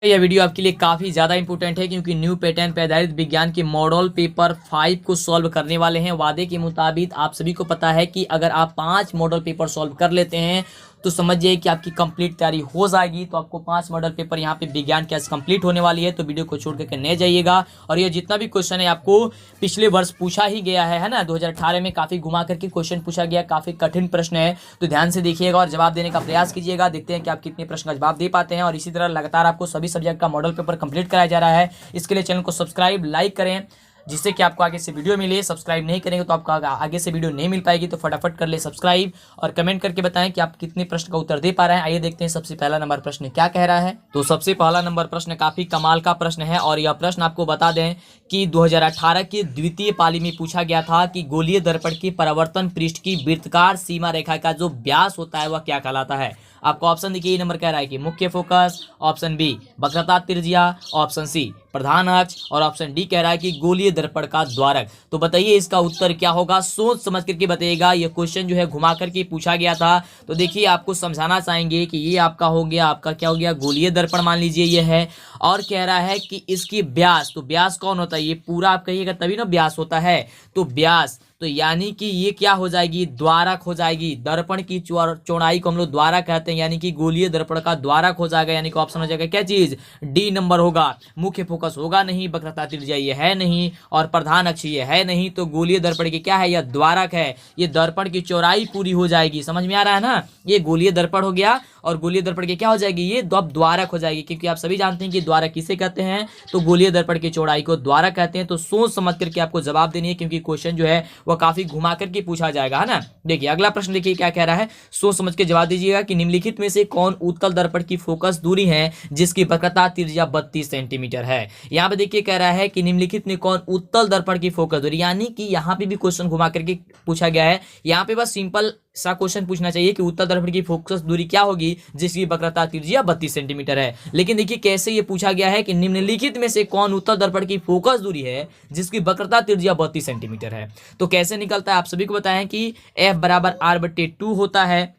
यह वीडियो आपके लिए काफ़ी ज़्यादा इंपॉर्टेंट है क्योंकि न्यू पैटर्न पर आधारित विज्ञान के मॉडल पेपर 5 को सॉल्व करने वाले हैं। वादे के मुताबिक आप सभी को पता है कि अगर आप 5 मॉडल पेपर सॉल्व कर लेते हैं तो समझिए कि आपकी कंप्लीट तैयारी हो जाएगी। तो आपको 5 मॉडल पेपर यहाँ पे विज्ञान की आज कंप्लीट होने वाली है, तो वीडियो को छोड़ करके नहीं जाइएगा। और ये जितना भी क्वेश्चन है आपको पिछले वर्ष पूछा ही गया है ना, 2018 में काफ़ी घुमा करके क्वेश्चन पूछा गया, काफ़ी कठिन प्रश्न है, तो ध्यान से देखिएगा और जवाब देने का प्रयास कीजिएगा। देखते हैं कि आप कितने प्रश्न का जवाब दे पाते हैं। और इसी तरह लगातार आपको सभी सब्जेक्ट का मॉडल पेपर कंप्लीट कराया जा रहा है। इसके लिए चैनल को सब्सक्राइब लाइक करें जिससे कि आपको आगे से वीडियो मिले। सब्सक्राइब नहीं करेंगे तो आपको आगे से वीडियो नहीं मिल पाएगी, तो फटाफट कर ले सब्सक्राइब और कमेंट करके बताएं कि आप कितने प्रश्न का उत्तर दे पा रहे हैं। आइए देखते हैं सबसे पहला नंबर प्रश्न क्या कह रहा है। तो सबसे पहला नंबर प्रश्न काफी कमाल का प्रश्न है और यह प्रश्न आपको बता दें कि 2018 की द्वितीय पाली में पूछा गया था कि गोलीय दर्पण की परावर्तन पृष्ठ की वृत्तकार सीमा रेखा का जो व्यास होता है वह क्या कहलाता है। आपको ऑप्शन देखिए, नंबर कह रहा है कि मुख्य फोकस, ऑप्शन बी वक्रता त्रिज्या, ऑप्शन सी प्रधान अक्ष और ऑप्शन डी कह रहा है कि गोलीय दर्पण का द्वारक। तो बताइए इसका उत्तर क्या होगा, सोच समझ करके बताइएगा। ये क्वेश्चन जो है घुमा करके पूछा गया था, तो देखिए आपको समझाना चाहेंगे कि ये आपका हो गया, आपका क्या हो गया, गोलीय दर्पण मान लीजिए ये है। और कह रहा है कि इसकी व्यास, तो व्यास कौन होता है, ये पूरा आप कहिएगा तभी ना व्यास होता है। तो व्यास तो यानी कि ये क्या हो जाएगी, द्वारक हो जाएगी। दर्पण की चौड़ाई को हम लोग द्वारक कहते हैं, यानी कि गोलीय दर्पण का द्वारक हो जाएगा। यानी कि ऑप्शन हो जाएगा क्या चीज, डी नंबर होगा। मुख्य फोकस होगा नहीं, वक्रता त्रिज्या ये है नहीं और प्रधान अक्ष ये है नहीं, तो गोलीय दर्पण की क्या है, यह द्वारक है। ये दर्पण की चौड़ाई पूरी हो जाएगी। समझ में आ रहा है ना, ये गोलीय दर्पण हो गया और गोलीय दर्पण की क्या हो जाएगी, ये द्वारक हो जाएगी। क्योंकि आप सभी जानते हैं कि द्वारक किसे कहते हैं, तो गोलीय दर्पण की चौड़ाई को द्वारक कहते हैं। तो सोच समझ करके आपको जवाब देनी है क्योंकि क्वेश्चन जो है वह काफी घुमा करके पूछा जाएगा, है ना। देखिए अगला प्रश्न देखिए क्या कह रहा है, सोच समझ के जवाब दीजिएगा कि निम्नलिखित में से कौन उत्तल दर्पण की फोकस दूरी है जिसकी वक्रता त्रिज्या 32 सेंटीमीटर है। यहाँ पे देखिए कह रहा है कि निम्नलिखित में कौन उत्तल दर्पण की फोकस दूरी, यानी कि यहाँ पे भी क्वेश्चन घुमा करके पूछा गया है। यहाँ पे बस सिंपल सा क्वेश्चन पूछना चाहिए कि उत्तल दर्पण की फोकस दूरी क्या होगी जिसकी वक्रता त्रिज्या 32 सेंटीमीटर है। लेकिन देखिए कैसे ये पूछा गया है कि निम्नलिखित में से कौन उत्तल दर्पण की फोकस दूरी है जिसकी वक्रता त्रिज्या 32 सेंटीमीटर है। तो कैसे निकलता है, आप सभी को बताएं कि F बराबर R/2 होता है।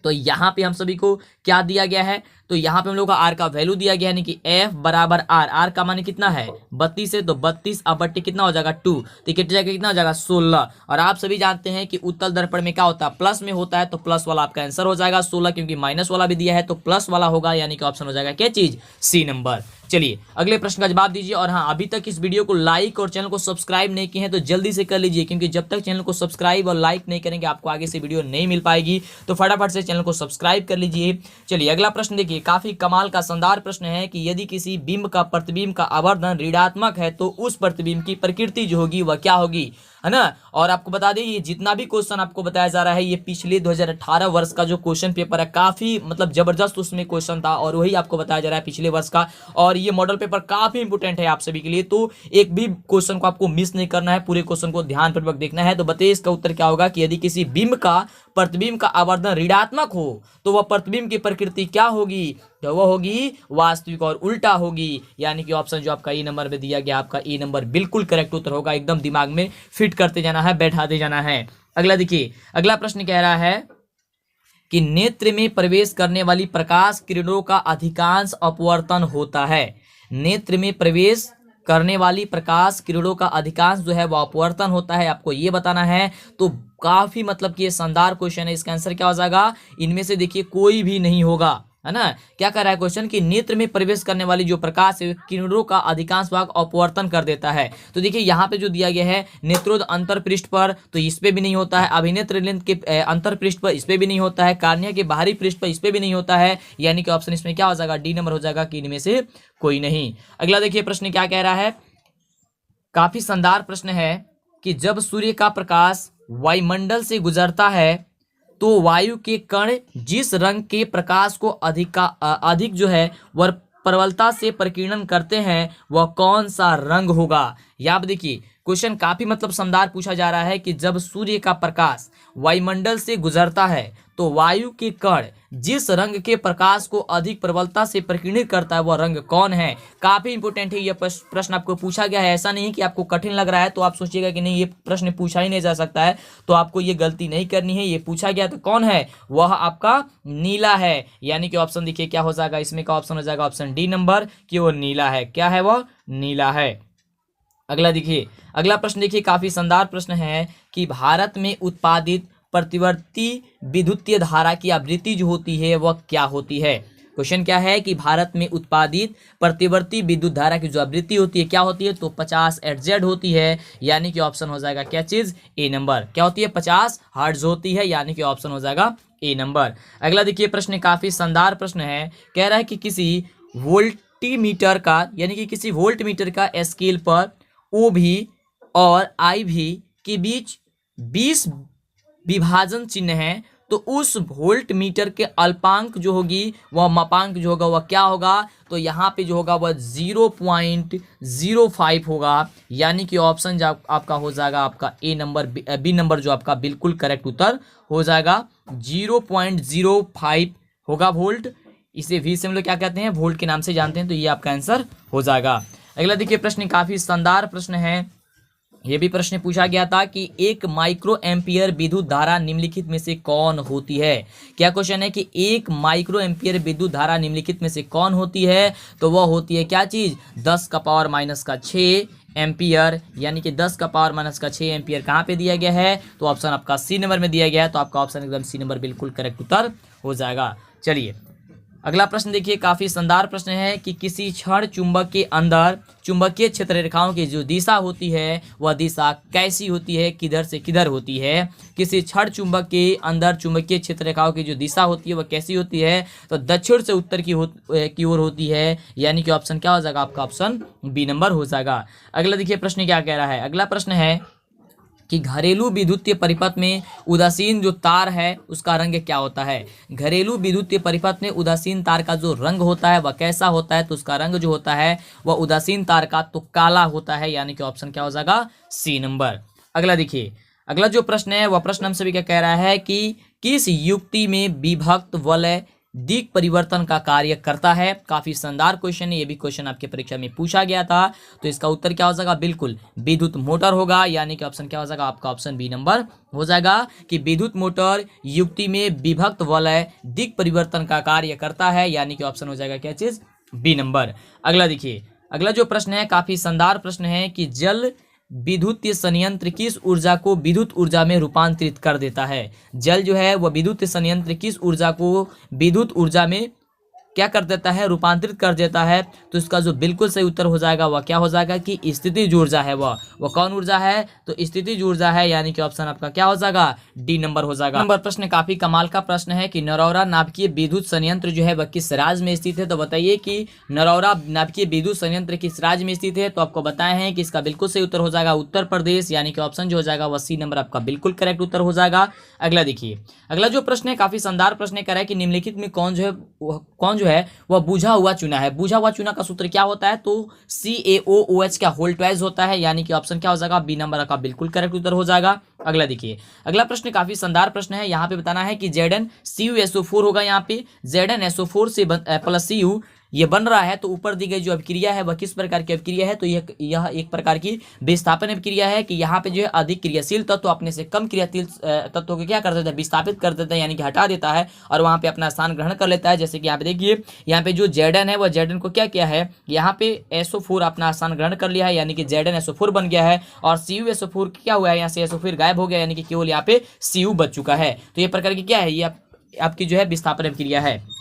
तो यहाँ पे हम सभी को क्या दिया गया है, तो यहाँ पे हम लोग का R का वैल्यू दिया गया है, यानी कि F बराबर R का मान कितना है 32 है, तो 32 बट्टे कितना हो जाएगा 2, तो कितना हो जाएगा 16। और आप सभी जानते हैं कि उत्तल दर्पण में क्या होता है, प्लस में होता है, तो प्लस वाला आपका आंसर हो जाएगा 16, क्योंकि माइनस वाला भी दिया है तो प्लस वाला होगा, यानी कि ऑप्शन हो जाएगा क्या चीज, सी नंबर। चलिए अगले प्रश्न का जवाब दीजिए। और हाँ, अभी तक इस वीडियो को लाइक और चैनल को सब्सक्राइब नहीं किए हैं तो जल्दी से कर लीजिए, क्योंकि जब तक चैनल को सब्सक्राइब और लाइक नहीं करेंगे आपको आगे से वीडियो नहीं मिल पाएगी। तो फटाफट से चैनल को सब्सक्राइब कर लीजिए। चलिए अगला प्रश्न देखिए, काफी कमाल का शानदार प्रश्न है कि यदि किसी बिंब का प्रतिबिंब का आवर्धन ऋणात्मक है तो उस प्रतिबिंब की प्रकृति जो होगी वह क्या होगी, है ना। और आपको बता दें ये जितना भी क्वेश्चन आपको बताया जा रहा है ये पिछले 2018 वर्ष का जो क्वेश्चन पेपर है, काफी मतलब जबरदस्त उसमें क्वेश्चन था और वही आपको बताया जा रहा है पिछले वर्ष का। और ये मॉडल पेपर काफी इंपोर्टेंट है आप सभी के लिए, तो एक भी क्वेश्चन को आपको मिस नहीं करना है, पूरे क्वेश्चन को ध्यानपूर्वक देखना है। तो बताइए इसका उत्तर क्या होगा कि यदि किसी बिंब का प्रतिबिंब का आवर्धन ऋणात्मक हो तो वह प्रतिबिंब की प्रकृति क्या होगी, तो वह होगी वास्तविक और उल्टा होगी। यानी कि ऑप्शन जो आपका ई नंबर में दिया गया, आपका ई नंबर बिल्कुल करेक्ट उत्तर होगा। एकदम दिमाग में फिट करते जाना है, बैठाते जाना है। अगला देखिए, अगला प्रश्न कह रहा है कि नेत्र में प्रवेश करने वाली प्रकाश किरणों का अधिकांश अपवर्तन होता है। नेत्र में प्रवेश करने वाली प्रकाश किरणों का अधिकांश जो है वो अपवर्तन होता है, आपको ये बताना है। तो काफी मतलब कि ये शानदार क्वेश्चन है। इसका आंसर क्या हो जाएगा, इनमें से देखिए कोई भी नहीं होगा, है ना। क्या कर रहा है क्वेश्चन कि नेत्र में प्रवेश करने वाली जो प्रकाश है किरणों का अधिकांश भाग अपवर्तन कर देता है। तो देखिए यहाँ पे जो दिया गया है नेत्रोद अंतर पृष्ठ पर, तो इस पे भी नहीं होता है। अभिनेत्र लेंस के अंतर पृष्ठ पर इस पे भी नहीं होता है। कार्निया के बाहरी पृष्ठ पर इस पे भी नहीं होता है। यानी कि ऑप्शन इसमें क्या हो जाएगा, डी नंबर हो जाएगा कि इनमें से कोई नहीं। अगला देखिए प्रश्न क्या कह रहा है, काफी शानदार प्रश्न है कि जब सूर्य का प्रकाश वायुमंडल से गुजरता है तो वायु के कण जिस रंग के प्रकाश को अधिक जो है वह प्रबलता से प्रकीर्णन करते हैं वह कौन सा रंग होगा। या आप देखिए क्वेश्चन काफी मतलब शानदार पूछा जा रहा है कि जब सूर्य का प्रकाश वायुमंडल से गुजरता है तो वायु के कण जिस रंग के प्रकाश को अधिक प्रबलता से प्रकीर्णित करता है वह रंग कौन है। काफी इंपोर्टेंट है, यह प्रश्न आपको पूछा गया है। ऐसा नहीं कि आपको कठिन लग रहा है तो आप सोचिएगा कि नहीं ये प्रश्न पूछा ही नहीं जा सकता है, तो आपको ये गलती नहीं करनी है। ये पूछा गया तो कौन है, वह आपका नीला है। यानी कि ऑप्शन देखिए क्या हो जाएगा, इसमें का ऑप्शन हो जाएगा ऑप्शन डी नंबर कि वो नीला है। क्या है, वह नीला है। अगला देखिए, अगला प्रश्न देखिए, काफी शानदार प्रश्न है कि भारत में उत्पादित प्रतिवर्ती विद्युतीय धारा की आवृत्ति जो होती है वह क्या होती है। क्वेश्चन क्या है कि भारत में उत्पादित प्रतिवर्ती विद्युत धारा की जो आवृत्ति होती है क्या होती है, तो 50 हर्ट्ज होती है। यानी कि ऑप्शन हो जाएगा क्या चीज, ए नंबर। क्या होती है, 50 हर्ट्ज होती है। यानी कि ऑप्शन हो जाएगा ए नंबर। अगला देखिए प्रश्न काफी शानदार प्रश्न है, कह रहा है कि किसी वोल्टीमीटर का यानी कि किसी वोल्ट मीटर का स्केल पर ओ भी और आई भी के बीच 20 विभाजन चिन्ह है, तो उस वोल्ट मीटर के अल्पांक जो होगी वह मापांक जो होगा वह क्या होगा, तो यहाँ पे जो होगा वह 0.05 होगा। यानी कि ऑप्शन जो आपका हो जाएगा आपका ए नंबर, बी नंबर जो आपका बिल्कुल करेक्ट उत्तर हो जाएगा। 0.05 होगा वोल्ट। इसे वी से हम लोग क्या कहते हैं, वोल्ट के नाम से जानते हैं, तो ये आपका आंसर हो जाएगा। अगला देखिए प्रश्न काफी शानदार प्रश्न है, यह भी प्रश्न पूछा गया था कि एक माइक्रो एम्पियर विद्युत धारा निम्नलिखित में से कौन होती है। क्या क्वेश्चन है कि एक माइक्रो एम्पियर विद्युत धारा निम्नलिखित में से कौन होती है, तो वह होती है क्या चीज, 10 का पावर माइनस का 6 एम्पियर। यानी कि 10 का पावर माइनस का 6 एम्पियर कहाँ पे दिया गया है, तो ऑप्शन आपका सी नंबर में दिया गया है। तो आपका ऑप्शन एकदम सी नंबर बिल्कुल करेक्ट उत्तर हो जाएगा। चलिए अगला प्रश्न देखिए, काफी शानदार प्रश्न है कि किसी क्षण चुंबक के अंदर चुंबकीय क्षेत्र रेखाओं की जो दिशा होती है वह दिशा कैसी होती है, किधर से किधर होती है। किसी क्षण चुंबक के अंदर चुंबकीय क्षेत्र रेखाओं की जो दिशा होती है वह कैसी होती है, तो दक्षिण से उत्तर की ओर होती है। यानी कि ऑप्शन क्या हो जाएगा आपका, ऑप्शन बी नंबर हो जाएगा। अगला देखिए प्रश्न क्या कह रहा है, अगला प्रश्न है कि घरेलू विद्युतीय परिपथ में उदासीन जो तार है उसका रंग क्या होता है। घरेलू विद्युतीय परिपथ में उदासीन तार का जो रंग होता है वह कैसा होता है, तो उसका रंग जो होता है वह उदासीन तार का तो काला होता है। यानी कि ऑप्शन क्या हो जाएगा, सी नंबर। अगला देखिए, अगला जो प्रश्न है वह प्रश्न हम सभी क्या कह रहा है कि किस युक्ति में विभक्त वलय दिक् परिवर्तन का कार्य करता है। काफी शानदार क्वेश्चन है, ये भी क्वेश्चन आपके परीक्षा में पूछा गया था। तो इसका उत्तर क्या हो जाएगा, बिल्कुल विद्युत मोटर होगा। यानी कि ऑप्शन क्या हो जाएगा आपका, ऑप्शन बी नंबर हो जाएगा कि विद्युत मोटर युक्ति में विभक्त वलय दिक् परिवर्तन का कार्य करता है। यानी कि ऑप्शन हो जाएगा क्या चीज, बी नंबर। अगला देखिए, अगला जो प्रश्न है काफी शानदार प्रश्न है कि जल विद्युतीय संयंत्र किस ऊर्जा को विद्युत ऊर्जा में रूपांतरित कर देता है। जल जो है वह विद्युत संयंत्र किस ऊर्जा को विद्युत ऊर्जा में क्या कर देता है, रूपांतरित कर देता है। तो इसका जो बिल्कुल सही उत्तर हो जाएगा वह क्या हो जाएगा कि स्थितिज ऊर्जा है। वह कौन ऊर्जा है, तो स्थितिज ऊर्जा है। यानी कि ऑप्शन आपका क्या हो जाएगा, डी नंबर हो जाएगा। नंबर प्रश्न काफी कमाल का प्रश्न है कि नरौरा नाभिकीय विद्युत संयंत्र जो है वह किस राज्य में स्थित है। तो बताइए कि नरौरा नाभिकीय विद्युत संयंत्र किस राज्य में स्थित है। तो आपको बताए हैं कि इसका बिल्कुल सही उत्तर हो जाएगा उत्तर प्रदेश। यानी कि ऑप्शन जो हो जाएगा वह सी नंबर आपका बिल्कुल करेक्ट उत्तर हो जाएगा। अगला देखिए, अगला जो प्रश्न है काफी शानदार प्रश्न कह रहा है कि निम्नलिखित में कौन जो है वह बुझा हुआ चूना है। बुझा हुआ चूना का सूत्र क्या होता है, तो CaOOH का होल ट्वाइस होता है। यानी कि ऑप्शन क्या हो जाएगा, बी नंबर का बिल्कुल करेक्ट उत्तर हो जाएगा। अगला देखिए, अगला प्रश्न काफी शानदार प्रश्न है, यहाँ पे बताना है कि ZnCuSO4 होगा। यहाँ पे ZnSO4 से प्लस Cu ये बन रहा है, तो ऊपर दी गई जो अभिक्रिया है वह किस प्रकार की अभिक्रिया है, तो यह एक प्रकार की विस्थापन अभिक्रिया है कि यहाँ पे जो है अधिक क्रियाशील तत्व अपने से कम क्रियाशील तत्वों को क्या कर देता है, विस्थापित कर देता है। यानी कि हटा देता है और वहाँ पे अपना स्थान ग्रहण कर लेता है। जैसे कि यहाँ पे देखिए, यहाँ पे जो Zn है वह Zn को क्या किया है, यहाँ पे SO4 अपना स्थान ग्रहण कर लिया है। यानी कि ZnSO4 बन गया है और CuSO4 क्या हुआ है, यहाँ से SO4 गायब हो गया। यानी कि केवल यहाँ पे Cu बच चुका है। तो ये प्रकार की क्या है, ये आपकी जो है विस्थापन अभिक्रिया है।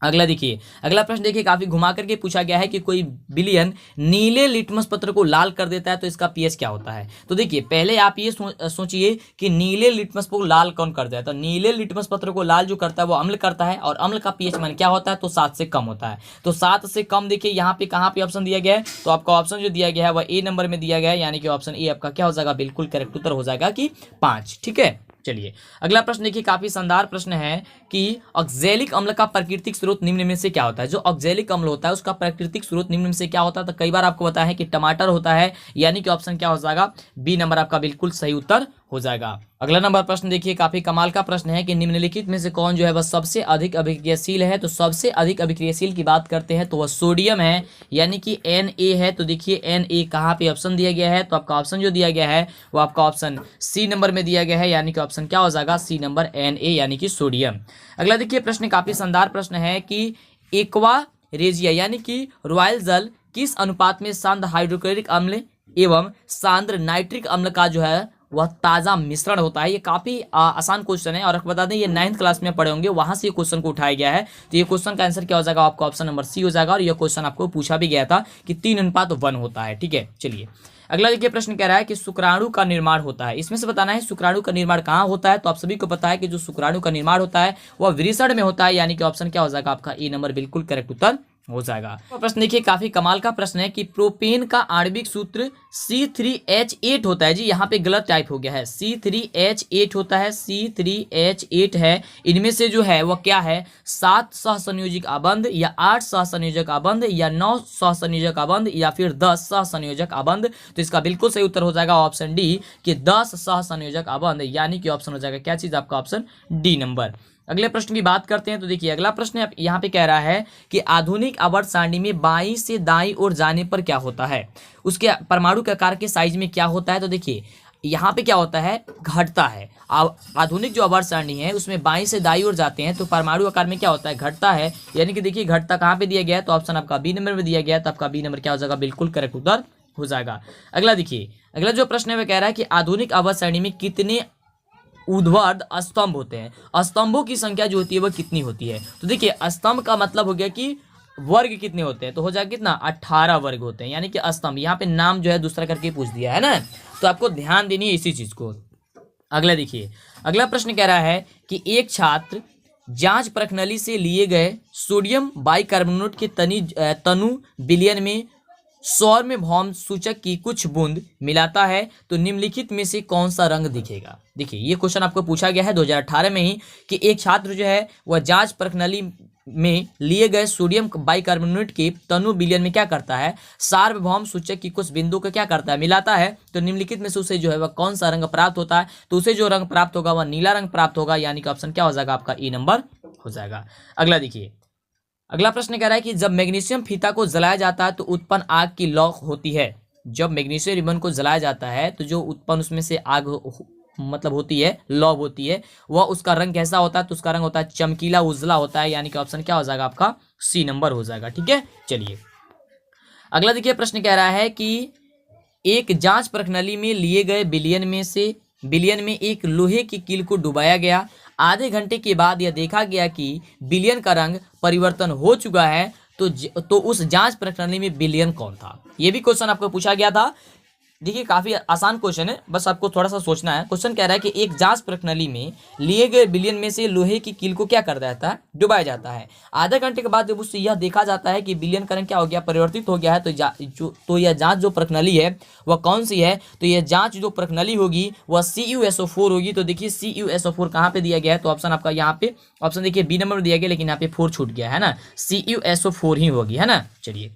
अगला देखिए, अगला प्रश्न देखिए काफी घुमा करके पूछा गया है कि कोई विलयन नीले लिटमस पत्र को लाल कर देता है तो इसका पीएच क्या होता है। तो देखिए, पहले आप ये सोचिए कि नीले लिटमस को लाल कौन करता है। तो नीले लिटमस पत्र को लाल जो करता है वो अम्ल करता है और अम्ल का पीएच मान क्या होता है, तो 7 से कम होता है। तो 7 से कम देखिए यहाँ पे कहाँ पे ऑप्शन दिया गया है, तो आपका ऑप्शन जो दिया गया है वह ए नंबर में दिया गया है। यानी कि ऑप्शन ए आपका क्या हो जाएगा, बिल्कुल करेक्ट उत्तर हो जाएगा कि 5। ठीक है, चलिए अगला प्रश्न देखिए, काफी शानदार प्रश्न है कि ऑक्जेलिक अम्ल का प्राकृतिक स्रोत निम्न में से क्या होता है। जो ऑक्जेलिक अम्ल होता है उसका प्राकृतिक स्रोत निम्न में से क्या होता है। तो कई बार आपको बताया है कि टमाटर होता है, यानी कि ऑप्शन क्या हो जाएगा, बी नंबर आपका बिल्कुल सही उत्तर हो जाएगा। अगला नंबर प्रश्न देखिए, काफी कमाल का प्रश्न है कि निम्नलिखित में से कौन जो है वह सबसे अधिक अभिक्रियाशील है। तो सबसे अधिक अभिक्रियाशील की बात करते हैं तो वह सोडियम है, यानी कि Na है। तो देखिए Na कहाँ पे ऑप्शन दिया गया है, तो आपका ऑप्शन जो दिया गया है वो आपका ऑप्शन सी नंबर में दिया गया है, यानी कि ऑप्शन क्या हो जाएगा, सी नंबर Na यानी कि सोडियम। अगला देखिए प्रश्न काफी शानदार प्रश्न है कि एक्वा रेजिया यानी कि रॉयल जल किस अनुपात में सांद्र हाइड्रोक्लोरिक अम्ल एवं सांद्र नाइट्रिक अम्ल का जो है वह ताजा मिश्रण होता है। ये काफी आसान क्वेश्चन है और आपको बता दें ये 9th क्लास में पढ़े होंगे, वहां से ये क्वेश्चन को उठाया गया है। तो ये क्वेश्चन का आंसर क्या हो जाएगा, आपको ऑप्शन नंबर सी हो जाएगा। और ये क्वेश्चन आपको पूछा भी गया था कि 3:1 होता है। ठीक है, चलिए अगला देखिए प्रश्न कह रहा है कि शुक्राणु का निर्माण होता है। इसमें से बताना है शुक्राणु का निर्माण कहाँ होता है। तो आप सभी को पता है कि जो शुक्राणु का निर्माण होता है वह वृषण में होता है, यानी कि ऑप्शन क्या हो जाएगा आपका ए नंबर बिल्कुल करेक्ट उत्तर हो जाएगा। तो प्रश्न देखिए काफी कमाल का प्रश्न है कि प्रोपेन का आणविक सूत्र C3H8 होता है। जी यहाँ पे गलत टाइप हो गया है, C3H8 होता है, C3H8 है। इनमें से जो है वह क्या है, 7 सहसंयोजक आबंध या 8 सहसंयोजक आबंध या 9 सहसंयोजक आबंध या फिर 10 सहसंयोजक आबंध। तो इसका बिल्कुल सही उत्तर हो जाएगा ऑप्शन डी कि 10 सहसंयोजक आबंध, यानी कि ऑप्शन हो जाएगा क्या चीज आपका ऑप्शन डी नंबर। अगले प्रश्न की बात करते हैं। तो देखिए अगला प्रश्न यहाँ पे कह रहा है कि आधुनिक आवर्त सारणी में बाईं से दाईं ओर जाने पर क्या होता है, उसके परमाणु के आकार के साइज में क्या होता है। तो देखिए यहाँ पे क्या होता है, घटता है। आधुनिक जो आवर्त सारणी है उसमें बाईं से दाईं ओर जाते हैं तो परमाणु आकार में क्या होता है, घटता है। यानी कि देखिए घटता कहाँ पे दिया गया है, तो ऑप्शन आपका बी नंबर में दिया गया है। तो आपका बी नंबर क्या हो जाएगा, बिल्कुल करेक्ट उत्तर हो जाएगा। अगला देखिए, अगला जो प्रश्न है वह कह रहा है कि आधुनिक आवर्त सारणी में कितने ऊर्ध्वाधर स्तंभ होते हैं, स्तंभों की संख्या जो होती है वह कितनी होती है। तो देखिए स्तंभ का मतलब हो गया कि वर्ग कितने होते हैं, तो हो जाएगा कितना, 18 वर्ग होते हैं, यानी कि स्तंभ। यहाँ पे नाम जो है दूसरा करके पूछ दिया है ना, तो आपको ध्यान देनी है इसी चीज को। अगला देखिए, अगला प्रश्न कह रहा है कि एक छात्र जांच प्रणाली से लिए गए सोडियम बाइकार्बोनेट के तनु विलयन में सार्वभौम सूचक की कुछ बूंद मिलाता है तो निम्नलिखित में से कौन सा रंग दिखेगा। देखिए ये क्वेश्चन आपको पूछा गया है 2018 में ही कि एक छात्र जो है वह जांच प्रणाली में लिए गए सोडियम बाइकार्बोनेट के तनु विलयन में क्या करता है, सार्वभौम सूचक की कुछ बिंदु को क्या करता है, मिलाता है। तो निम्नलिखित में से उसे जो है वह कौन सा रंग प्राप्त होता है। तो उसे जो रंग प्राप्त होगा वह नीला रंग प्राप्त होगा, यानी कि ऑप्शन क्या हो जाएगा आपका ई नंबर हो जाएगा। अगला देखिए, अगला प्रश्न कह रहा है कि जब मैग्नीशियम फीता को जलाया जाता है तो उत्पन्न आग की लौ होती है। जब मैग्नीशियम रिबन को जलाया जाता है तो जो उत्पन्न उसमें से आग मतलब होती है, लौ होती है, वह उसका रंग कैसा होता है। तो उसका रंग होता है चमकीला उजला होता है, यानी कि ऑप्शन क्या हो जाएगा आपका सी नंबर हो जाएगा। ठीक है, चलिए अगला देखिए प्रश्न कह रहा है कि एक जांच प्रणाली में लिए गए विलयन में एक लोहे की कील को डुबाया गया। आधे घंटे के बाद यह देखा गया कि विलयन का रंग परिवर्तन हो चुका है। तो उस जांच प्रणाली में विलयन कौन था। यह भी क्वेश्चन आपको पूछा गया था। देखिए काफी आसान क्वेश्चन है, बस आपको थोड़ा सा सोचना है। क्वेश्चन कह रहा है कि एक जांच प्रणाली में लिए गए विलयन में से लोहे की कील को क्या कर जाता है, डुबाया जाता है। आधे घंटे के बाद जब उससे यह देखा जाता है कि विलयन का रंग क्या हो गया, परिवर्तित हो गया है, तो यह जांच जो प्रणाली है वह कौन सी है। तो यह जांच जो प्रणाली होगी वह CuSO4 होगी। तो देखिए CuSO4 कहाँ पे दिया गया है, तो ऑप्शन आपका यहाँ पे ऑप्शन देखिए बी नंबर में दिया गया, लेकिन यहाँ पे 4 छूट गया है ना, CuSO4 ही होगी, है ना। चलिए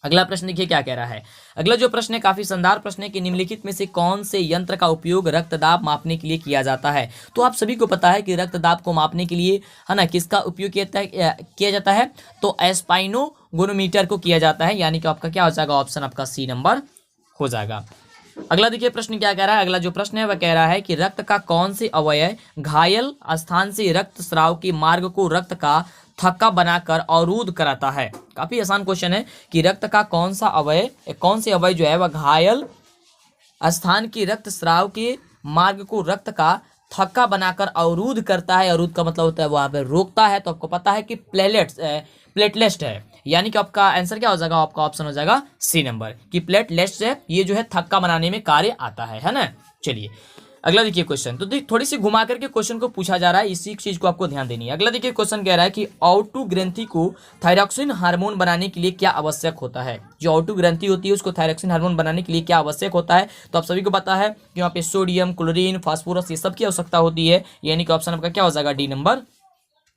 अगला प्रश्न देखिए क्या कह रहा है। अगला जो प्रश्न है काफी शानदार प्रश्न है कि निम्नलिखित में से कौन से यंत्र का उपयोग रक्तदाब मापने के लिए किया जाता है। तो आप सभी को पता है कि रक्तदाब को मापने के लिए है ना किसका उपयोग किया जाता है, तो स्पाइनोगोनोमीटर को किया जाता है, यानी कि आपका क्या हो जाएगा ऑप्शन आपका सी नंबर हो जाएगा। अगला देखिए प्रश्न क्या कह रहा है। अगला जो प्रश्न है वह कह रहा है कि रक्त का कौन से अवयव घायल स्थान से रक्त स्राव के मार्ग को रक्त का थक्का बनाकर अवरुद्ध कराता है। काफी आसान क्वेश्चन है कि रक्त का कौन से अवयव जो है वह घायल स्थान के रक्त स्राव के मार्ग को रक्त का थक्का बनाकर अवरुद्ध करता है। अवरुद्ध का मतलब होता है वहां पर रोकता है। तो आपको पता है कि प्लेटलेट्स है, यानी कि आपका आंसर क्या हो जाएगा, आपका ऑप्शन हो जाएगा सी नंबर कि प्लेटलेट्स है, ये जो है थक्का बनाने में कार्य आता है ना। चलिए अगला देखिए क्वेश्चन, तो थोड़ी सी घुमा करके क्वेश्चन को पूछा जा रहा है, इसी चीज को आपको ध्यान देनी है। अगला देखिए क्वेश्चन कह रहा है कि ऑटो ग्रंथि को थायरॉक्सिन हार्मोन बनाने के लिए क्या आवश्यक होता है। जो ऑटो ग्रंथि होती है उसको थायरॉक्सिन हार्मोन बनाने के लिए क्या आवश्यक होता है, तो आप सभी को पता है कि वहाँ पे सोडियम, क्लोरीन, फास्फोरस ये सब की आवश्यकता होती है, यानी कि ऑप्शन आपका क्या हो जाएगा, डी नंबर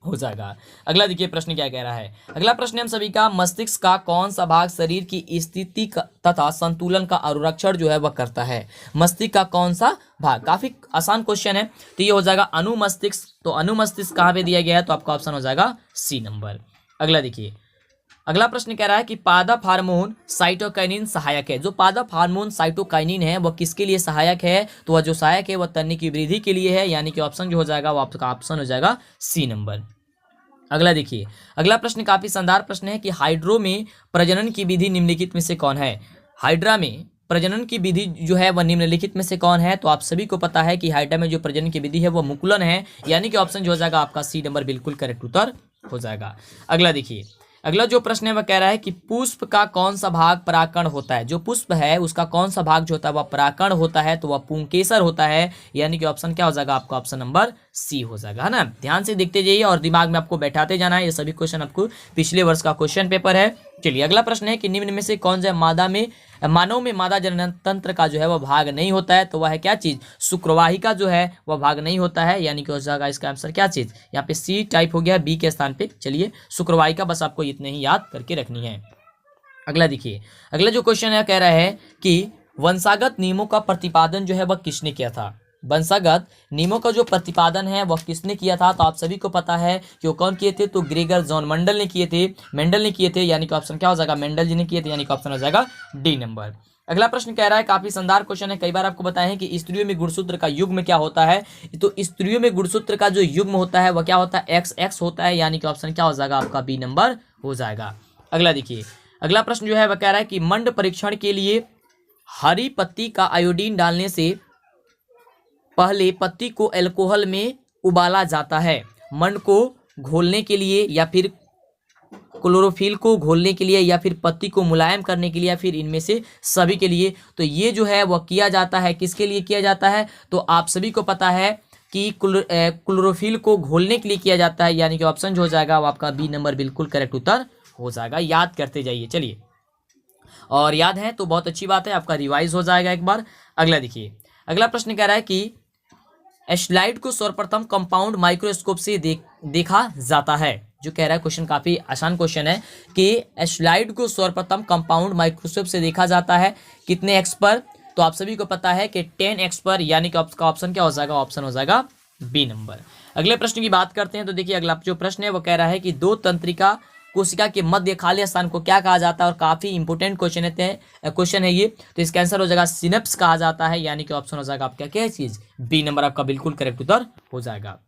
हो जाएगा। अगला देखिए प्रश्न क्या कह रहा है। अगला प्रश्न हम सभी का, मस्तिष्क का कौन सा भाग शरीर की स्थिति तथा संतुलन का अनुरक्षण जो है वह करता है। मस्तिष्क का कौन सा भाग, काफी आसान क्वेश्चन है, तो ये हो जाएगा अनुमस्तिष्क। तो अनुमस्तिष्क कहाँ पे दिया गया है, तो आपका ऑप्शन हो जाएगा सी नंबर। अगला देखिए, अगला प्रश्न कह रहा है कि पादप हार्मोन साइटोकाइनिन सहायक है। जो पादप हार्मोन साइटोकाइनिन है वह किसके लिए सहायक है, तो वह जो सहायक है वह तन्नी की वृद्धि के लिए है, यानी कि ऑप्शन जो हो जाएगा वो आपका ऑप्शन हो जाएगा सी नंबर। अगला देखिए, अगला प्रश्न काफी शानदार प्रश्न है कि हाइड्रो में प्रजनन की विधि निम्नलिखित में से कौन है। हाइड्रा में प्रजनन की विधि जो है वह निम्नलिखित में से कौन है, तो आप सभी को पता है कि हाइड्रा में जो प्रजनन की विधि है वह मुकुलन है, यानी कि ऑप्शन जो हो जाएगा आपका सी नंबर बिल्कुल करेक्ट उत्तर हो जाएगा। अगला देखिए, अगला जो प्रश्न है वह कह रहा है कि पुष्प का कौन सा भाग परागकण होता है। जो पुष्प है उसका कौन सा भाग जो होता है वह परागकण होता है, तो वह पुंकेसर होता है, यानी कि ऑप्शन क्या हो जाएगा आपका ऑप्शन नंबर सी हो जाएगा, है ना। ध्यान से देखते जाइए और दिमाग में आपको बैठाते जाना है, ये सभी क्वेश्चन आपको पिछले वर्ष का क्वेश्चन पेपर है। चलिए अगला प्रश्न है कि निम्न में से कौन सा मानव में मादा जनन तंत्र का जो है वह भाग नहीं होता है, तो वह है क्या चीज, शुक्रवाहिका जो है वह भाग नहीं होता है, यानी कि हो जाएगा इसका आंसर क्या चीज, यहाँ पे सी टाइप हो गया बी के स्थान पे। चलिए शुक्रवाहिका बस आपको इतने ही याद करके रखनी है। अगला देखिए, अगला जो क्वेश्चन है कह रहा है कि वंशागत नियमों का प्रतिपादन जो है वह किसने किया था। वंशागत नियमों का जो प्रतिपादन है वह किसने किया था, तो आप सभी को पता है कि वो कौन किए थे, तो ग्रेगर जॉन मेंडल ने किए थे, यानी कि ऑप्शन क्या हो जाएगा, मेंडल जी ने किए थे, यानी कि ऑप्शन हो जाएगा डी नंबर। अगला प्रश्न कह रहा है, काफी शानदार क्वेश्चन है, कई बार आपको बताया है कि स्त्रियों में गुणसूत्र का युग्म क्या होता है। तो स्त्रियों में गुणसूत्र का जो युग्म होता है वह क्या होता है, XX होता है, यानी कि ऑप्शन क्या हो जाएगा आपका बी नंबर हो जाएगा। अगला देखिए, अगला प्रश्न जो है वह कह रहा है कि मंड परीक्षण के लिए हरी पत्ती का आयोडीन डालने से पहले पत्ती को अल्कोहल में उबाला जाता है। मंड को घोलने के लिए या फिर क्लोरोफिल को घोलने के लिए या फिर पत्ती को मुलायम करने के लिए या फिर इनमें से सभी के लिए, तो ये जो है वह किया जाता है, किसके लिए किया जाता है, तो आप सभी को पता है कि क्लोरोफिल को घोलने के लिए किया जाता है, यानी कि ऑप्शन जो हो जाएगा वो आपका बी नंबर बिल्कुल करेक्ट उत्तर हो जाएगा। याद करते जाइए। चलिए, और याद है तो बहुत अच्छी बात है, आपका रिवाइज हो जाएगा एक बार। अगला देखिए, अगला प्रश्न कह रहा है कि एशलाइट को सर्वप्रथम कंपाउंड माइक्रोस्कोप से देखा जाता है। जो कह रहा है क्वेश्चन काफी आसान क्वेश्चन है कि एशलाइट को सर्वप्रथम कंपाउंड माइक्रोस्कोप से देखा जाता है कितने एक्स पर, तो आप सभी को पता है कि 10x पर, यानी कि आपका ऑप्शन क्या हो जाएगा, ऑप्शन हो जाएगा बी नंबर। अगले प्रश्न की बात करते हैं, तो देखिए अगला जो प्रश्न है वो कह रहा है कि दो तंत्रिका कोशिका के मध्य खाली स्थान को क्या कहा जाता है, और काफी इंपोर्टेंट क्वेश्चन है ये, तो इसका आंसर हो जाएगा सिनेप्स कहा जाता है, यानी कि ऑप्शन हो जाएगा आपका क्या चीज, बी नंबर आपका बिल्कुल करेक्ट उत्तर हो जाएगा।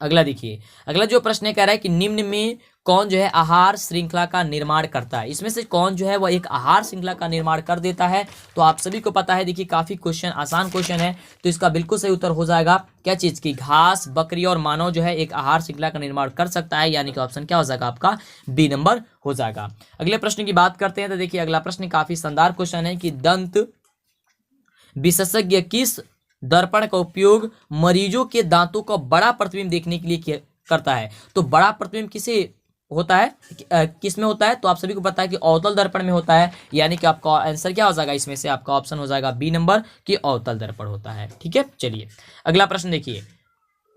अगला देखिए, अगला जो प्रश्न कह रहा है कि निम्न में कौन जो है आहार श्रृंखला का निर्माण करता है। इसमें से कौन जो है वह एक आहार श्रृंखला का निर्माण कर देता है, तो आप सभी को पता है, देखिए काफी क्वेश्चन आसान क्वेश्चन है, तो इसका बिल्कुल सही उत्तर हो जाएगा क्या चीज की, घास, बकरी और मानव जो है एक आहार श्रृंखला का निर्माण कर सकता है, यानी कि ऑप्शन क्या हो जाएगा आपका बी नंबर हो जाएगा। अगले प्रश्न की बात करते हैं, तो देखिए अगला प्रश्न काफी शानदार क्वेश्चन है कि दंत विशेषज्ञ किस दर्पण का उपयोग मरीजों के दांतों का बड़ा प्रतिबिंब देखने के लिए करता है। तो बड़ा प्रतिबिंब किसे होता है, किस में होता है, तो आप सभी को पता है कि अवतल दर्पण में होता है, यानी कि आपका आंसर क्या हो जाएगा, इसमें से आपका ऑप्शन हो जाएगा बी नंबर कि अवतल दर्पण होता है। ठीक है, चलिए अगला प्रश्न देखिए,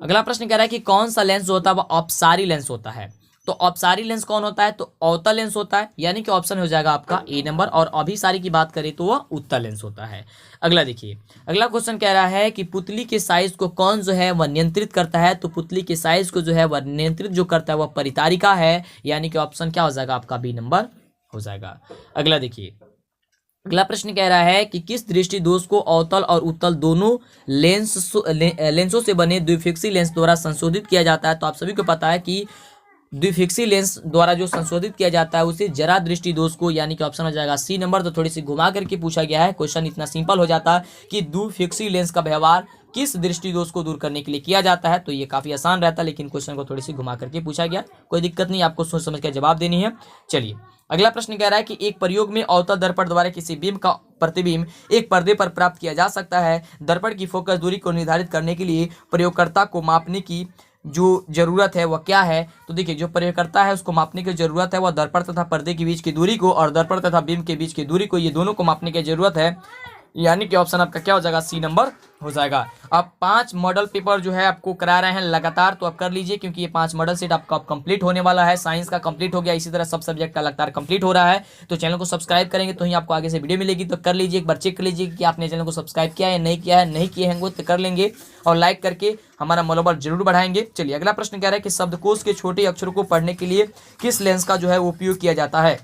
अगला प्रश्न कह रहा है कि कौन सा लेंस जो होता है वह अपसारी लेंस होता है। तो अपसारी लेंस कौन होता है, तो अवतल लेंस होता है, यानी कि ऑप्शन हो जाएगा आपका ए नंबर, और अभिसारी की बात करें तो वह उत्तल लेंस होता है। अगला देखिए, अगला क्वेश्चन कह रहा है कि पुतली के साइज को कौन जो है वह नियंत्रित करता है। तो पुतली के साइज को जो है वह नियंत्रित जो करता है वह परितारिका है, यानी कि ऑप्शन क्या हो जाएगा आपका बी नंबर हो जाएगा। अगला देखिए, अगला प्रश्न कह रहा है कि किस दृष्टि दोष को अवतल और उत्तल दोनों लेंसों से बने द्विफिक्सी लेंस द्वारा संशोधित किया जाता है। तो आप सभी को पता है कि द्विफिक्सी लेंस द्वारा जो संशोधित किया जाता है उसे जरा दृष्टि दोष को, यानी कि ऑप्शन हो जाएगा सी नंबर। तो थोड़ी सी घुमा करके पूछा गया है, क्वेश्चन इतना सिंपल हो जाता है कि द्विफिक्सी लेंस का व्यवहार किस दृष्टि दोष को दूर करने के लिए किया जाता है। तो ये काफी आसान रहता है, लेकिन क्वेश्चन को थोड़ी सी घुमा करके पूछा गया, कोई दिक्कत नहीं, आपको सोच समझ कर जवाब देनी है। चलिए अगला प्रश्न कह रहा है कि एक प्रयोग में अवतल दर्पण द्वारा किसी बिंब का प्रतिबिंब एक पर्दे पर प्राप्त किया जा सकता है। दर्पण की फोकस दूरी को निर्धारित करने के लिए प्रयोगकर्ता को मापने की जो जरूरत है वह क्या है? तो देखिए, जो प्रयोगकर्ता है उसको मापने की जरूरत है वह दर्पण तथा पर्दे के बीच की दूरी को और दर्पण तथा बिंब के बीच की दूरी को, ये दोनों को मापने की जरूरत है, यानी कि ऑप्शन आपका क्या हो जाएगा? सी नंबर हो जाएगा। अब 5 मॉडल पेपर जो है आपको करा रहे हैं लगातार, तो आप कर लीजिए क्योंकि ये 5 मॉडल सेट आपका कंप्लीट होने वाला है। साइंस का कंप्लीट हो गया, इसी तरह सब सब्जेक्ट का लगातार कंप्लीट हो रहा है। तो चैनल को सब्सक्राइब करेंगे तो ही आपको आगे से वीडियो मिलेगी, तो कर लीजिए, एक बार चेक कर लीजिए कि आपने चैनल को सब्सक्राइब किया है नहीं किया है। नहीं किए होंगे तो कर लेंगे और लाइक करके हमारा मनोबल जरूर बढ़ाएंगे। चलिए, अगला प्रश्न कह रहा है कि शब्दकोश के छोटे अक्षरों को पढ़ने के लिए किस लेंस का जो है उपयोग किया जाता है?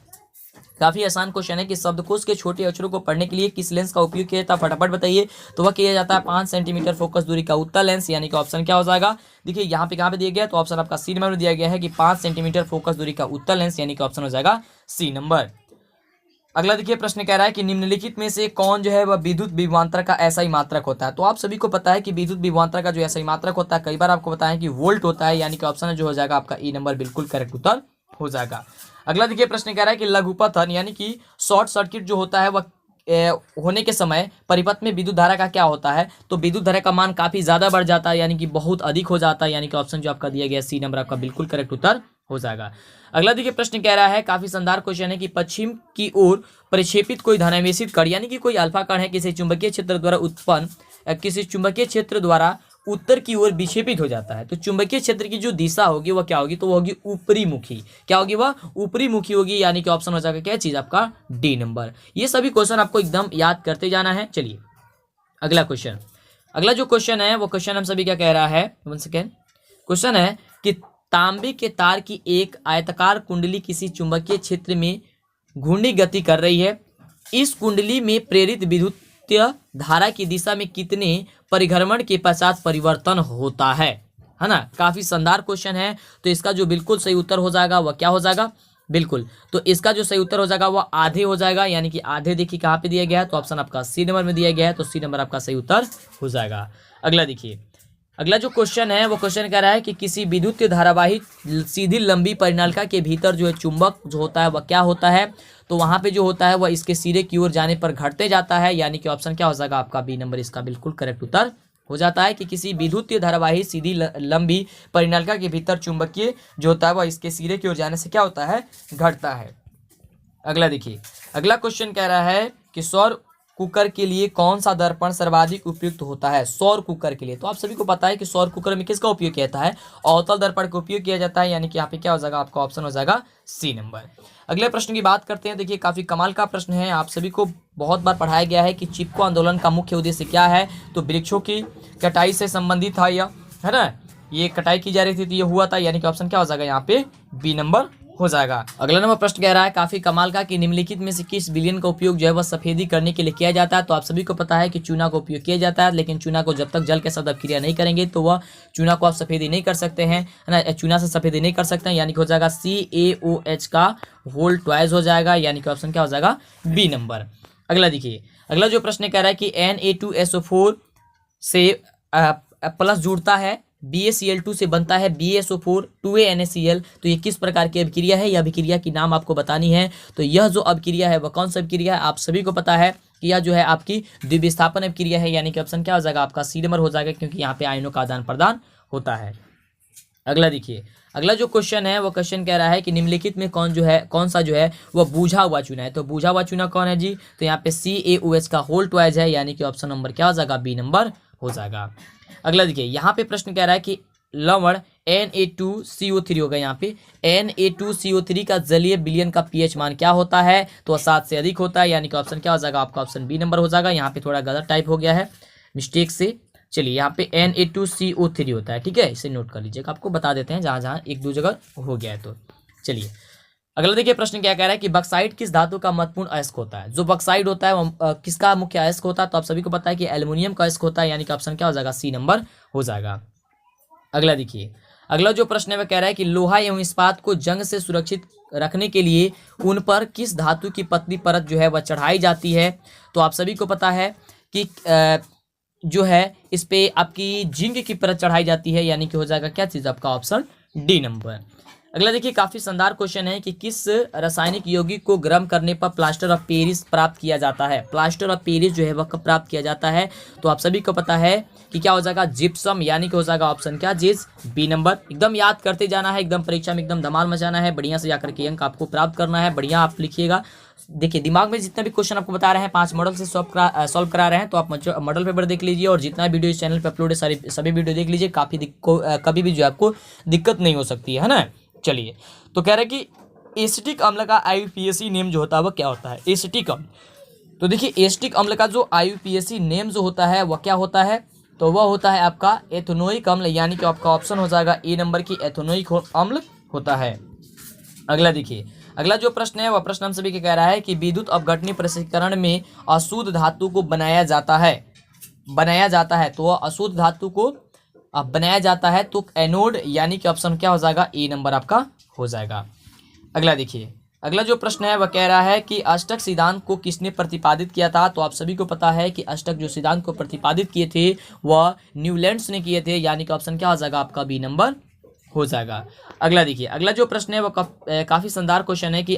काफी आसान क्वेश्चन है कि शब्दकोश के छोटे अक्षरों को पढ़ने के लिए किस लेंस का उपयोग किया जाता है, फटाफट बताइए। तो वह किया जाता है 5 सेंटीमीटर फोकस दूरी का उत्तल लेंस, यानी कि ऑप्शन क्या हो जाएगा? देखिए यहाँ पे कहाँ पे दिया गया है, तो ऑप्शन आपका सी नंबर में दिया गया है कि 5 सेंटीमीटर फोकस दूरी का उत्तल लेंस, यानी कि ऑप्शन हो जाएगा सी नंबर। अगला देखिए, प्रश्न कह रहा है कि निम्नलिखित में से कौन जो है वह विद्युत विभवांतर का एसआई मात्रक होता है? तो आप सभी को पता है कि विद्युत विभवांतर का जो एसआई मात्रक होता है, कई बार आपको बताया कि वोल्ट होता है, यानी कि ऑप्शन जो हो जाएगा आपका ई नंबर बिल्कुल करेक्ट उत्तर हो जाएगा। अगला देखिए, प्रश्न कह रहा है कि लघुपथन यानी कि शॉर्ट सर्किट जो होता है वह होने के समय परिपथ में विद्युत धारा का क्या होता है? तो विद्युत धारा का मान काफी ज्यादा बढ़ जाता है, यानी कि बहुत अधिक हो जाता है, यानी कि ऑप्शन जो आपका दिया गया सी नंबर आपका बिल्कुल करेक्ट उत्तर हो जाएगा। अगला देखिए, प्रश्न कह रहा है, काफी शानदार क्वेश्चन है कि पश्चिम की ओर प्रक्षेपित कोई धनावेशित कण यानी कि कोई अल्फा कण है किसी चुंबकीय क्षेत्र द्वारा उत्तर की ओर विक्षेपित हो जाता है, तो चुंबकीय क्षेत्र की जो दिशा होगी वह क्या होगी? तो वो होगी ऊपरी मुखी। क्या होगी? वह ऊपरी मुखी होगी, यानी कि ऑप्शन हो जाएगा क्या चीज आपका? D number. ये सभी क्वेश्चन आपको एकदम याद करते जाना है। चलिए, अगला क्वेश्चन, अगला जो क्वेश्चन है वो क्वेश्चन हम सभी क्या कह रहा है, वन सेकेंड। क्वेश्चन है कि तांबे के तार की एक आयताकार कुंडली किसी चुंबकीय क्षेत्र में घूर्णी गति कर रही है। इस कुंडली में प्रेरित विद्युत धारा की दिशा में कितने परिभ्रमण के पश्चात परिवर्तन होता है ना? काफी शानदार क्वेश्चन है। तो इसका जो बिल्कुल सही उत्तर हो जाएगा वह क्या हो जाएगा? बिल्कुल, तो इसका जो सही उत्तर हो जाएगा वह आधे हो जाएगा, यानी कि आधे देखिए कहाँ पे दिया गया है, तो ऑप्शन आपका सी नंबर में दिया गया है, तो सी नंबर आपका सही उत्तर हो जाएगा। अगला देखिए, अगला जो क्वेश्चन है वो क्वेश्चन कह रहा है कि किसी विद्युत धारावाही सीधी लंबी परिनालिका के भीतर जो है चुंबक जो होता है वह क्या होता है? तो वहां पे जो होता है वह इसके सिरे की ओर जाने पर घटते जाता है, यानी कि ऑप्शन क्या हो जाएगा आपका? बी नंबर इसका बिल्कुल करेक्ट उत्तर हो जाता है कि किसी विद्युत धारावाही सीधी लंबी परिनालिका के भीतर चुंबकीय जो होता है वह इसके सिरे की ओर जाने से क्या होता है? घटता है। अगला देखिए, अगला क्वेश्चन कह रहा है कि सौर कुकर के लिए कौन सा दर्पण सर्वाधिक उपयुक्त होता है? सौर कुकर के लिए तो आप सभी को पता है कि सौर कुकर में किसका उपयोग किया जाता है? अवतल दर्पण का उपयोग किया जाता है, यानी कि यहाँ पे क्या हो जाएगा आपका? ऑप्शन हो जाएगा सी नंबर। अगले प्रश्न की बात करते हैं। देखिए, काफी कमाल का प्रश्न है, आप सभी को बहुत बार पढ़ाया गया है कि चिपको आंदोलन का मुख्य उद्देश्य क्या है? तो वृक्षों की कटाई से संबंधित था यह, है ना? ये कटाई की जा रही थी तो ये हुआ था, यानी कि ऑप्शन क्या हो जाएगा यहाँ पे? बी नंबर हो जाएगा। अगला नंबर प्रश्न कह रहा है काफी कमाल का कि निम्नलिखित में से किस विलयन का उपयोग जो है वह सफेदी करने के लिए किया जाता है? तो आप सभी को पता है कि चूना का उपयोग किया जाता है, लेकिन चूना को जब तक जल के साथ अपक्रिया नहीं करेंगे तो वह चूना को आप सफेदी नहीं कर सकते हैं, है ना? चूना से सफेदी नहीं कर सकते हैं, यानी कि हो जाएगा CaOH का होल ट्वाइस हो जाएगा, यानी कि ऑप्शन क्या हो जाएगा? B number. अगला देखिए, अगला जो प्रश्न कह रहा है कि Na2SO4 से प्लस जुड़ता है, BaCl2 से बनता है BaSO4 2ANaCl, तो ये किस प्रकार की अभिक्रिया है? यह अभिक्रिया की नाम आपको बतानी है। तो यह जो अभिक्रिया है वह कौन सी अभिक्रिया है? आप सभी को पता है कि यह जो है आपकी द्विविस्थापन अभिक्रिया है, यानी कि ऑप्शन क्या हो जाएगा आपका? सी नंबर हो जाएगा, क्योंकि यहाँ पे आयनों का आदान प्रदान होता है। अगला देखिए, अगला जो क्वेश्चन है वो क्वेश्चन कह रहा है कि निम्नलिखित में कौन सा जो है वह बूझा हुआ चूना है? तो बूझा हुआ चूना कौन है जी? तो यहाँ पे CaOH का होल ट्वाइस है, यानी कि ऑप्शन नंबर क्या हो जाएगा? बी नंबर हो जाएगा। अगला देखिए, यहाँ पे प्रश्न कह रहा है कि लवण Na2CO3 होगा, यहाँ पे Na2CO3 का जलीय विलयन का pH मान क्या होता है? तो 7 से अधिक होता है, यानी कि ऑप्शन क्या हो जाएगा आपका? ऑप्शन बी नंबर हो जाएगा। यहाँ पे थोड़ा गलत टाइप हो गया है मिस्टेक से। चलिए, यहाँ पे Na2CO3 होता है, ठीक है, इसे नोट कर लीजिएगा, आपको बता देते हैं जहाँ जहाँ एक दो जगह हो गया है। तो चलिए, अगला देखिए, प्रश्न क्या कह रहा है कि बक्साइट किस धातु का महत्वपूर्ण अयस्क होता है? जो बक्साइट होता है वो किसका मुख्य अयस्क होता है? तो आप सभी को पता है कि एल्युमिनियम का अयस्क होता है, यानी कि ऑप्शन क्या हो जाएगा? सी नंबर हो जाएगा। अगला देखिए, अगला जो प्रश्न है वह कह रहा है कि लोहा एवं इस्पात को जंग से सुरक्षित रखने के लिए उन पर किस धातु की पतली परत जो है वह चढ़ाई जाती है? तो आप सभी को पता है कि जो है इस पे आपकी जिंक की परत चढ़ाई जाती है, यानी कि हो जाएगा क्या चीज आपका? Option D number. अगला देखिए काफी शानदार क्वेश्चन है कि किस रासायनिक यौगिक को गर्म करने पर प्लास्टर ऑफ पेरिस प्राप्त किया जाता है। प्लास्टर ऑफ पेरिस जो है वह कब प्राप्त किया जाता है, तो आप सभी को पता है कि क्या हो जाएगा, जिप्सम, यानी कि हो जाएगा ऑप्शन क्या, जिस बी नंबर। एकदम याद करते जाना है, एकदम परीक्षा में एकदम धमाल मचाना है, बढ़िया से जाकर के अंक आपको प्राप्त करना है, बढ़िया आप लिखिएगा। देखिए दिमाग में जितने भी क्वेश्चन आपको बता रहे हैं 5 मॉडल से सॉल्व करा रहे हैं, तो आप मॉडल पेपर देख लीजिए और जितना वीडियो इस चैनल पे अपलोड है सभी वीडियो देख लीजिए। कभी भी जो आपको दिक्कत नहीं हो सकती है ना। चलिए, तो कह रहे हैं कि एसिटिक अम्ल का आईयूपीएसी नेम जो होता है वह क्या होता है, एसिटिक अम्ल। तो देखिए एसिटिक अम्ल का जो आईयूपीएसी नेम जो होता है वह क्या होता है, तो वह होता है आपका एथेनोइक अम्ल, यानी कि आपका ऑप्शन हो जाएगा ए नंबर की एथेनोइक अम्ल होता है। अगला देखिए, अगला जो प्रश्न है वह प्रश्न हम सभी के कह रहा है कि विद्युत अपघटनी प्रसंस्करण में अशुद्ध धातु को बनाया जाता है, तो वह अशुद्ध धातु को बनाया जाता है तो एनोड, यानी कि ऑप्शन क्या हो जाएगा, ए नंबर आपका हो जाएगा। अगला देखिए, अगला जो प्रश्न है वह कह रहा है कि अष्टक सिद्धांत को किसने प्रतिपादित किया था, तो आप सभी को पता है कि अष्टक जो सिद्धांत को प्रतिपादित किए थे वह न्यूलैंड्स ने किए थे, यानी कि ऑप्शन क्या हो जाएगा आपका, बी नंबर हो जाएगा। अगला देखिए, अगला जो प्रश्न है वह काफी शानदार क्वेश्चन है कि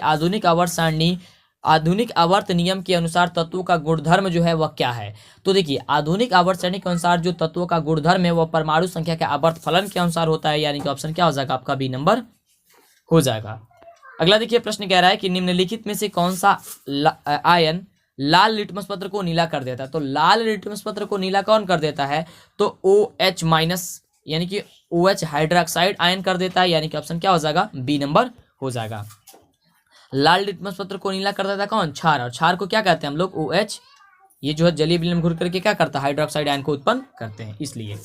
आधुनिक आवर्त नियम के अनुसार तत्वों का गुणधर्म जो है वह क्या है। तो देखिए आधुनिक आवर्त सारणी के अनुसार जो तत्वों का गुणधर्म है वह परमाणु संख्या के आवर्त फलन के अनुसार होता है, यानी कि ऑप्शन क्या हो जाएगा आपका, बी नंबर हो जाएगा। अगला देखिए प्रश्न कह रहा है कि निम्नलिखित में से कौन सा आयन लाल लिटमस पत्र को नीला कर देता है। तो लाल लिटमस पत्र को नीला कौन कर देता है, तो OH- यानी कि OH हाइड्रोक्साइड आयन कर देता है, यानी कि ऑप्शन क्या हो जाएगा, बी नंबर हो जाएगा। लाल लिटमस पत्र को नीला कर देता है कौन, क्षार, और क्षार को क्या कहते हैं हम लोग, OH, ये जो है जलीय विलयन में घुल करके क्या करता है, हाइड्रोक्साइड आयन को उत्पन्न करते हैं, इसलिए।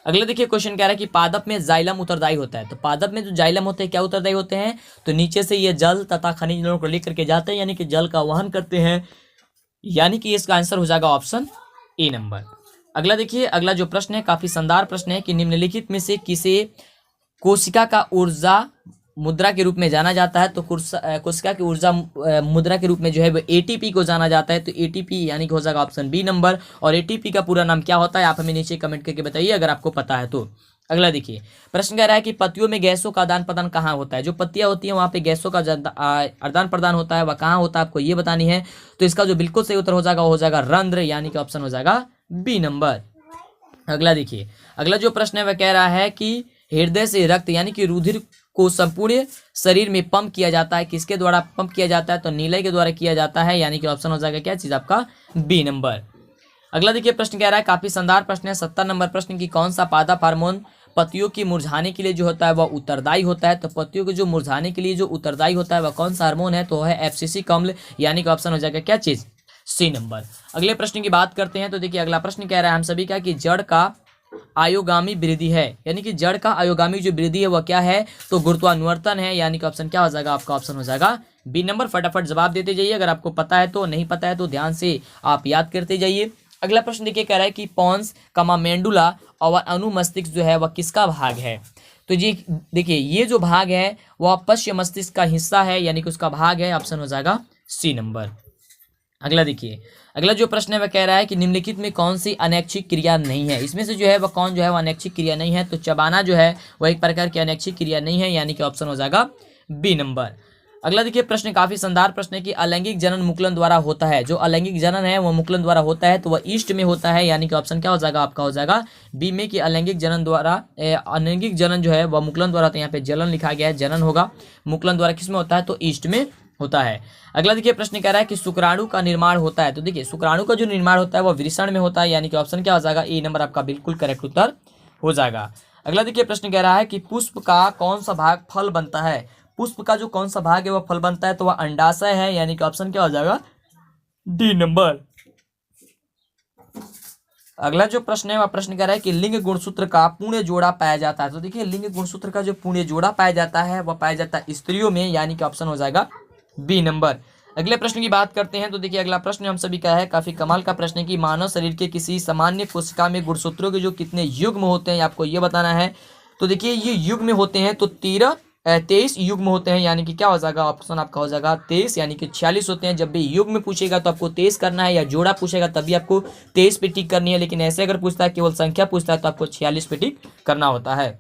अगले देखिए क्वेश्चन कह रहा है कि पादप में जाइलम उत्तरदायी होता है। तो पादप में जो जाइलम होते हैं क्या उत्तरदायी होते हैं, तो नीचे से ये जल तथा खनिज को लेकर के जाते हैं, यानी कि जल का वहन करते हैं, यानी कि इसका आंसर हो जाएगा ऑप्शन ए नंबर। अगला देखिए, अगला जो प्रश्न है काफी शानदार प्रश्न है कि निम्नलिखित में से किसे कोशिका का ऊर्जा मुद्रा के रूप में जाना जाता है। तो कोशिका की ऊर्जा मुद्रा के रूप में जो है वो एटीपी को जाना जाता है, तो एटीपी यानी कि हो जाएगा ऑप्शन बी नंबर। और एटीपी का पूरा नाम क्या होता है आप हमें नीचे कमेंट करके बताइए अगर आपको पता है तो। अगला देखिए, प्रश्न कह रहा है कि पत्तियों में गैसों का आदान प्रदान कहाँ होता है। जो पत्तियां होती हैं वहाँ पे गैसों का आदान प्रदान होता है, वह कहाँ होता है आपको ये बतानी है। तो इसका जो बिल्कुल सही उत्तर हो जाएगा वो हो जाएगा रंध्र, यानी कि ऑप्शन हो जाएगा बी नंबर। अगला देखिए, अगला जो प्रश्न है वह कह रहा है कि हृदय से रक्त यानी कि रुधिर को संपूर्ण शरीर में पंप किया जाता है, किसके द्वारा पंप किया जाता है, तो नीले के द्वारा किया जाता है, यानी कि ऑप्शन हो जाएगा क्या चीज आपका, बी नंबर। अगला देखिए प्रश्न कह रहा है काफी शानदार प्रश्न है 70 नंबर प्रश्न की कौन सा पादप हार्मोन पत्तियों की मुरझाने के लिए जो होता है वह उत्तरदायी होता है। तो पत्तियों के जो मुरझाने के लिए जो उत्तरदायी होता है वह कौन सा हार्मोन है, तो है एफसीसी अम्ल, यानी कि ऑप्शन हो जाएगा क्या चीज, सी नंबर। अगले प्रश्न की बात करते हैं, तो देखिए अगला प्रश्न कह रहा है हम सभी का कि जड़ का आयोगामी वृद्धि है, यानी कि जड़ का आयोगामी जो वृद्धि है वह क्या है, तो गुरुत्वानुवर्तन है, यानी कि ऑप्शन क्या हो जाएगा आपका, ऑप्शन हो जाएगा बी नंबर। फटाफट जवाब देते जाइए, अगर आपको पता है तो, नहीं पता है तो ध्यान से आप याद करते जाइए। अगला प्रश्न देखिए कह रहा है कि पॉन्स कमा मेंडुला और अनुमस्तिष्क जो है वह किसका भाग है। तो जी देखिए ये जो भाग है वह पश्चिम मस्तिष्क का हिस्सा है, यानी कि उसका भाग है, ऑप्शन हो जाएगा सी नंबर। अगला देखिए, अगला जो प्रश्न है वह कह रहा है कि निम्नलिखित में कौन सी अनैच्छिक क्रिया नहीं है। इसमें से जो है वह कौन जो है वह अनैच्छिक क्रिया नहीं है, तो चबाना जो है वह एक प्रकार की अनैच्छिक क्रिया नहीं है, यानी कि ऑप्शन हो जाएगा बी नंबर। अगला देखिए प्रश्न काफी शानदार प्रश्न है कि अलैंगिक जनन मुकुलन द्वारा होता है। जो अलैंगिक जनन है वह मुकुलन द्वारा होता है, तो वह ईस्ट में होता है, यानी कि ऑप्शन क्या हो जाएगा आपका, हो जाएगा बी में कि अलैंगिक जनन द्वारा, अलैंगिक जनन जो है वह मुकुलन द्वारा, तो यहाँ पे जलन लिखा गया है, जनन होगा मुकुलन द्वारा किस में होता है, तो ईस्ट में होता है। अगला देखिए प्रश्न कह रहा है कि शुक्राणु का निर्माण होता है। तो देखिए शुक्राणु का जो निर्माण होता है वह वृषण में होता है, यानी कि ऑप्शन क्या हो जाएगा, ए नंबर आपका बिल्कुल करेक्ट उत्तर हो जाएगा। अगला देखिए प्रश्न कह रहा है कि पुष्प का कौन सा भाग फल बनता है। पुष्प का जो कौन सा भाग है वह फल बनता है, तो वह अंडाशय है, यानी कि ऑप्शन क्या हो जाएगा, डी नंबर। अगला जो प्रश्न है वह प्रश्न कह रहा है कि लिंग गुणसूत्र का पुण्य जोड़ा पाया जाता है। तो देखिए लिंग गुणसूत्र का जो पुण्य जोड़ा पाया जाता है वह पाया जाता है स्त्रियों में, यानी कि ऑप्शन हो जाएगा बी नंबर। अगले प्रश्न की बात करते हैं, तो देखिए अगला प्रश्न हम सभी का है काफी कमाल का प्रश्न है कि मानव शरीर के किसी सामान्य कोशिका में गुणसूत्रों के जो कितने युग्म होते हैं आपको ये बताना है। तो देखिए ये युग्म होते हैं तो 23 युग्म होते हैं, यानी कि क्या हो जाएगा, ऑप्शन आपका हो जाएगा 23, यानी कि 46 होते हैं। जब भी युग्म पूछेगा तो आपको 23 करना है, या जोड़ा पूछेगा तभी आपको 23 पे टिक करनी है, लेकिन ऐसे अगर पूछता है केवल संख्या पूछता है तो आपको 46 पे टिक करना होता है।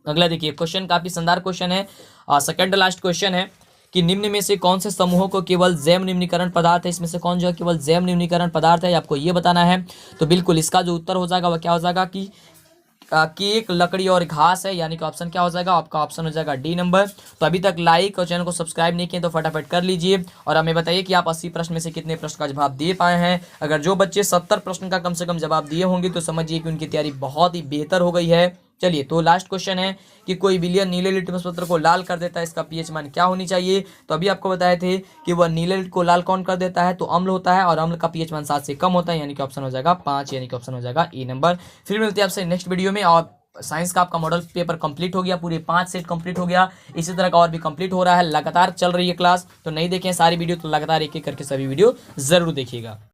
अगला देखिए क्वेश्चन काफी शानदार क्वेश्चन है सेकंड लास्ट क्वेश्चन है कि निम्न में से कौन से समूहों को केवल जैव निम्नीकरण पदार्थ है, इसमें से कौन जो है केवल जैव निम्नीकरण पदार्थ है, आपको ये बताना है। तो बिल्कुल इसका जो उत्तर हो जाएगा वह क्या हो जाएगा कि केक, लकड़ी और घास है, यानी कि ऑप्शन क्या हो जाएगा, आपका ऑप्शन हो जाएगा डी नंबर। तो अभी तक लाइक और चैनल को सब्सक्राइब नहीं किए तो फटाफट कर लीजिए और हमें बताइए कि आप 80 प्रश्न में से कितने प्रश्न का जवाब दे पाए हैं। अगर जो बच्चे 70 प्रश्न का कम से कम जवाब दिए होंगे तो समझिए कि उनकी तैयारी बहुत ही बेहतर हो गई है। चलिए, तो लास्ट क्वेश्चन है कि कोई विलयन नीले लिटमस पत्र को लाल कर देता है, इसका पीएच मान क्या होनी चाहिए। तो अभी आपको बताए थे कि वह नीले लिट को लाल कौन कर देता है, तो अम्ल होता है और अम्ल का पीएच मान 7 से कम होता है, यानी कि ऑप्शन हो जाएगा 5, यानी कि ऑप्शन हो जाएगा ए नंबर। फिर मिलते हैं आपसे नेक्स्ट वीडियो में। और साइंस का आपका मॉडल पेपर कंप्लीट हो गया, पूरे 5 सेट कंप्लीट हो गया, इसी तरह का और भी कंप्लीट हो रहा है, लगातार चल रही है क्लास। तो नहीं देखें सारी वीडियो तो लगातार एक एक करके सभी वीडियो जरूर देखिएगा।